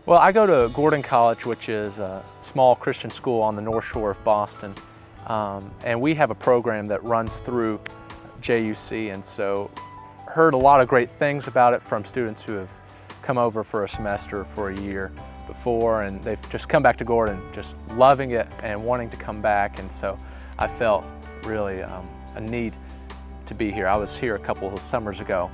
Well, I go to Gordon College, which is a small Christian school on the North Shore of Boston. And we have a program that runs through JUC, and so heard a lot of great things about it from students who have come over for a semester, for a year before, and they've just come back to Gordon just loving it and wanting to come back. And so I felt really a need to be here. I was here a couple of summers ago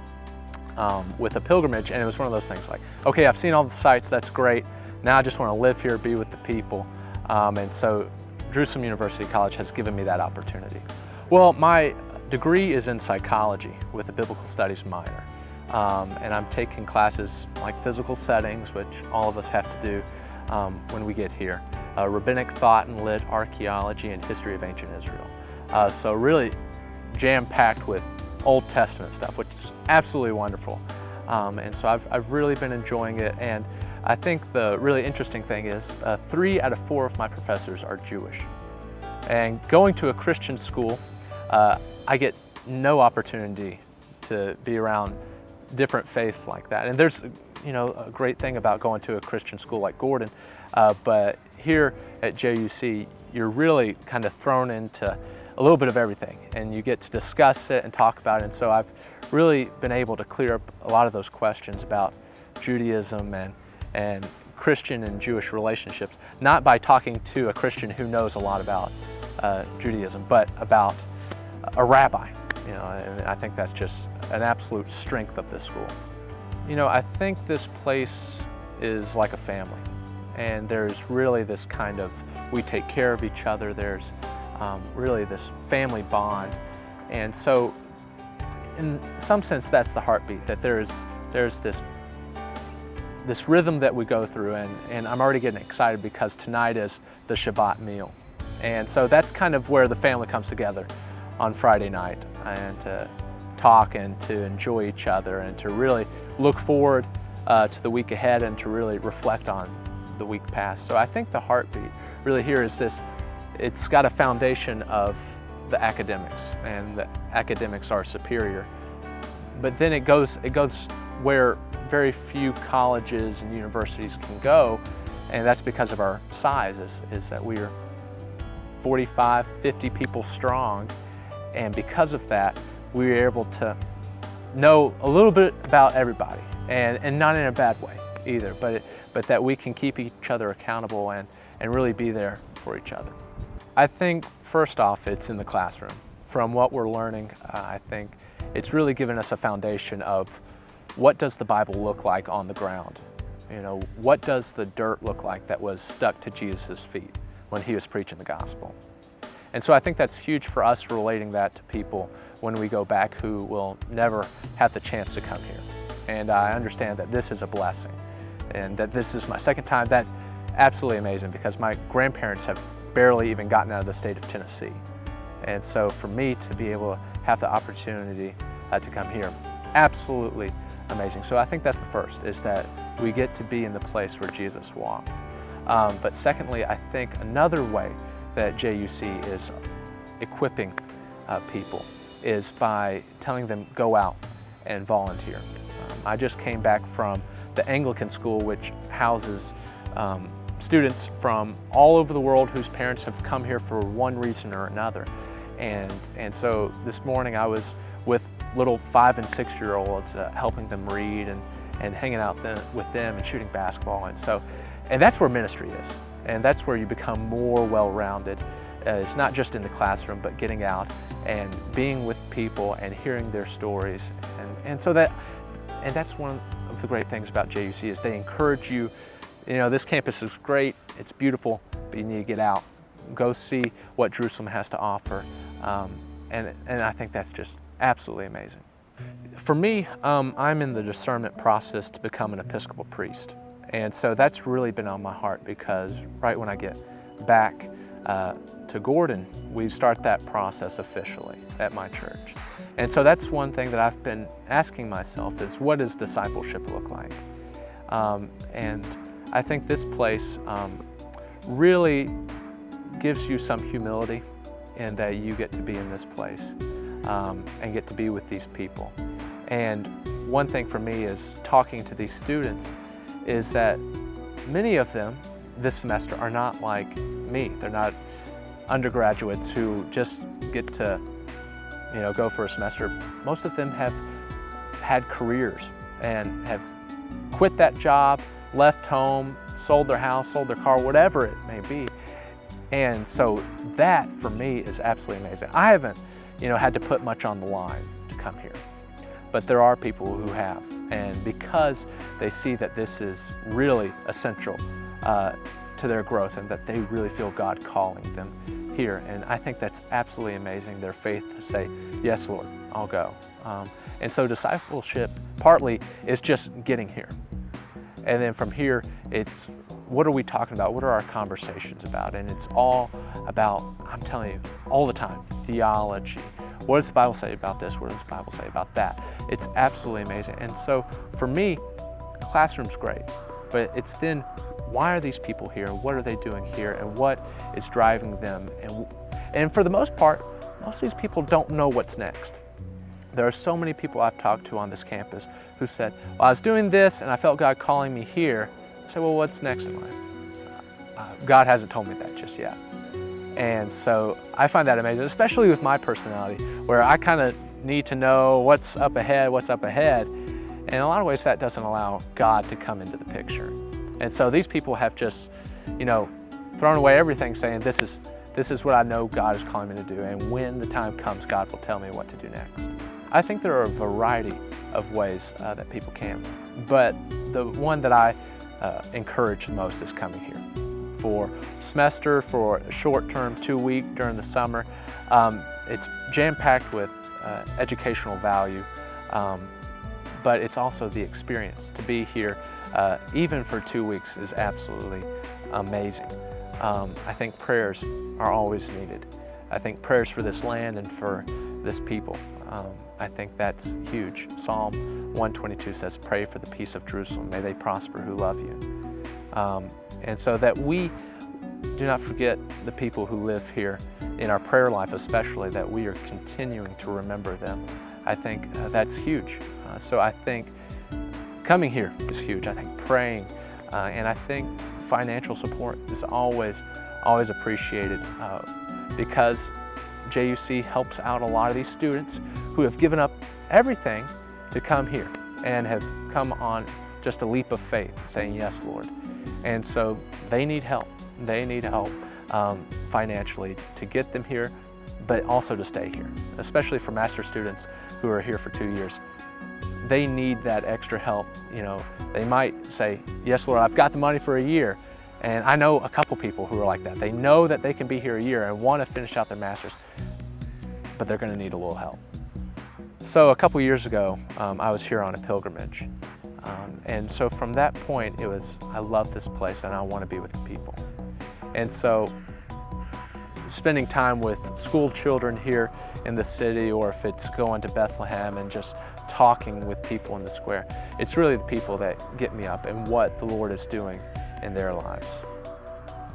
with a pilgrimage, and it was one of those things like, okay, I've seen all the sites, that's great. Now I just want to live here, be with the people. And so Jerusalem University College has given me that opportunity. Well, my degree is in psychology with a biblical studies minor. And I'm taking classes like physical settings, which all of us have to do when we get here. Rabbinic thought and lit, archaeology, and history of ancient Israel. So really jam-packed with Old Testament stuff, which is absolutely wonderful. And so I've really been enjoying it. And I think the really interesting thing is 3 out of 4 of my professors are Jewish. And going to a Christian school, I get no opportunity to be around different faiths like that. And there's, a great thing about going to a Christian school like Gordon, but here at JUC, you're really kind of thrown into a little bit of everything, and you get to discuss it and talk about it. And so I've really been able to clear up a lot of those questions about Judaism and Christian and Jewish relationships, not by talking to a Christian who knows a lot about Judaism, but about a rabbi. And I think that's just an absolute strength of this school. I think this place is like a family, and there's really this kind of, we take care of each other. There's really this family bond. And so in some sense, that's the heartbeat, that there's this rhythm that we go through, and I'm already getting excited because tonight is the Shabbat meal. And so that's kind of where the family comes together on Friday night, and to talk and to enjoy each other and to really look forward to the week ahead and to really reflect on the week past. So I think the heartbeat really here is this, it's got a foundation of the academics, and the academics are superior. But then it goes where very few colleges and universities can go, and that's because of our size, is that we are 45, 50 people strong. And because of that, we were able to know a little bit about everybody, and not in a bad way either, but that we can keep each other accountable and really be there for each other. I think first off, it's in the classroom. From what we're learning, I think it's really given us a foundation of what does the Bible look like on the ground? What does the dirt look like that was stuck to Jesus' feet when he was preaching the gospel? And so I think that's huge for us, relating that to people when we go back who will never have the chance to come here. And I understand that this is a blessing, and that this is my second time. That's absolutely amazing, because my grandparents have barely even gotten out of the state of Tennessee. And so for me to be able to have the opportunity to come here, absolutely amazing. So I think that's the first, is that we get to be in the place where Jesus walked. But secondly, I think another way that JUC is equipping people is by telling them, go out and volunteer. I just came back from the Anglican school, which houses students from all over the world whose parents have come here for one reason or another. And so this morning I was with little 5- and 6-year-olds, helping them read and hanging out with them and shooting basketball. And that's where ministry is. And that's where you become more well-rounded. It's not just in the classroom, but getting out and being with people and hearing their stories. And that's one of the great things about JUC, is they encourage you. This campus is great, it's beautiful, but you need to get out, go see what Jerusalem has to offer. And I think that's just absolutely amazing. For me, I'm in the discernment process to become an Episcopal priest. And so that's really been on my heart, because right when I get back to Gordon, we start that process officially at my church. And so that's one thing that I've been asking myself, is what does discipleship look like? And I think this place really gives you some humility, in that you get to be in this place and get to be with these people. And one thing for me is talking to these students is that many of them this semester are not like me. They're not undergraduates who just get to, go for a semester. Most of them have had careers and have quit that job, left home, sold their house, sold their car, whatever it may be. And so that for me is absolutely amazing. I haven't, had to put much on the line to come here, but there are people who have. And because they see that this is really essential to their growth and that they really feel God calling them here. And I think that's absolutely amazing, their faith to say, yes, Lord, I'll go. And so discipleship partly is just getting here. And then from here, it's what are we talking about? What are our conversations about? And it's all about, I'm telling you, all the time, theology. What does the Bible say about this? What does the Bible say about that? It's absolutely amazing. And so for me, classroom's great, but it's then, why are these people here? What are they doing here? And what is driving them? And for the most part, most of these people don't know what's next. There are so many people I've talked to on this campus who said, well, I was doing this and I felt God calling me here. I said, well, what's next in life? God hasn't told me that just yet. And so I find that amazing, especially with my personality, where I kind of need to know what's up ahead. And in a lot of ways, that doesn't allow God to come into the picture. And so these people have just, thrown away everything, saying, this is what I know God is calling me to do. And when the time comes, God will tell me what to do next. I think there are a variety of ways that people can, but the one that I encourage the most is coming here. For semester, for a short term, 2-week during the summer. It's jam-packed with educational value, but it's also the experience. To be here, even for 2 weeks, is absolutely amazing. I think prayers are always needed. I think prayers for this land and for this people. I think that's huge. Psalm 122 says, pray for the peace of Jerusalem. May they prosper who love you. And so that we do not forget the people who live here in our prayer life, especially, that we are continuing to remember them. I think that's huge. So I think coming here is huge. I think praying, and I think financial support is always appreciated because JUC helps out a lot of these students who have given up everything to come here and have come on just a leap of faith, saying, yes, Lord. And so they need help. They need help financially to get them here, but also to stay here, especially for master students who are here for 2 years. They need that extra help. They might say, yes, Lord, I've got the money for a year. And I know a couple people who are like that. They know that they can be here a year and want to finish out their master's, but they're going to need a little help. So a couple years ago, I was here on a pilgrimage. And so from that point, it was, I love this place and I want to be with the people. And so spending time with school children here in the city, or if it's going to Bethlehem and just talking with people in the square, it's really the people that get me up and what the Lord is doing in their lives.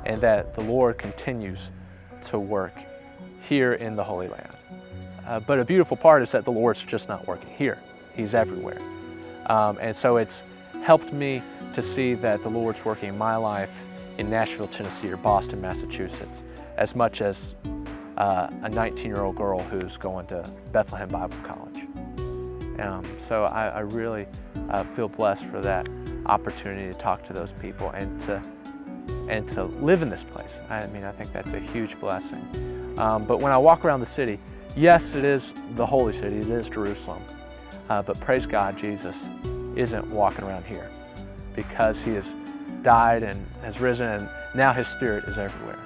And that the Lord continues to work here in the Holy Land. But a beautiful part is that the Lord's just not working here. He's everywhere. And so it's helped me to see that the Lord's working in my life in Nashville, Tennessee, or Boston, Massachusetts, as much as a 19-year-old girl who's going to Bethlehem Bible College. So I really feel blessed for that opportunity to talk to those people and to live in this place. I think that's a huge blessing. But when I walk around the city, yes, it is the holy city, it is Jerusalem. But praise God, Jesus isn't walking around here because he has died and has risen, and now his Spirit is everywhere.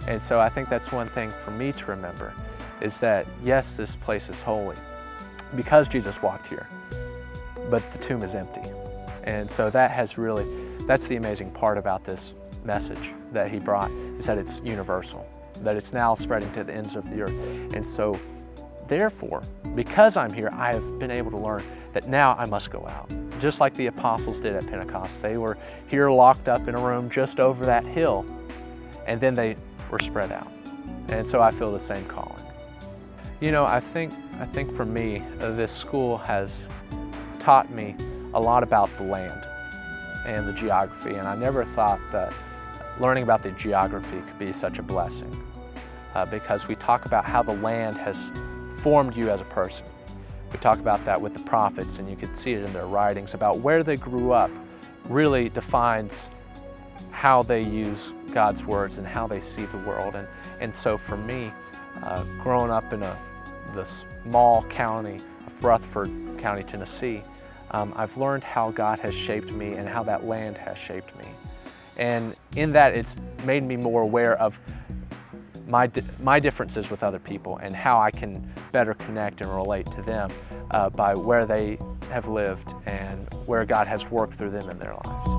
And so I think that's one thing for me to remember, is that yes, this place is holy because Jesus walked here, but the tomb is empty. And so that's the amazing part about this message that he brought, is that it's universal, that it's now spreading to the ends of the earth. And so therefore, because I'm here, I have been able to learn that now I must go out. Just like the apostles did at Pentecost. They were here locked up in a room just over that hill, and then they were spread out. And so I feel the same calling. I think for me, this school has taught me a lot about the land and the geography, and I never thought that learning about the geography could be such a blessing, because we talk about how the land has formed you as a person. We talk about that with the prophets, and you can see it in their writings about where they grew up really defines how they use God's words and how they see the world. And so for me, growing up in the small county of Rutherford County, Tennessee, I've learned how God has shaped me and how that land has shaped me. And in that, it's made me more aware of my differences with other people and how I can better connect and relate to them by where they have lived and where God has worked through them in their lives.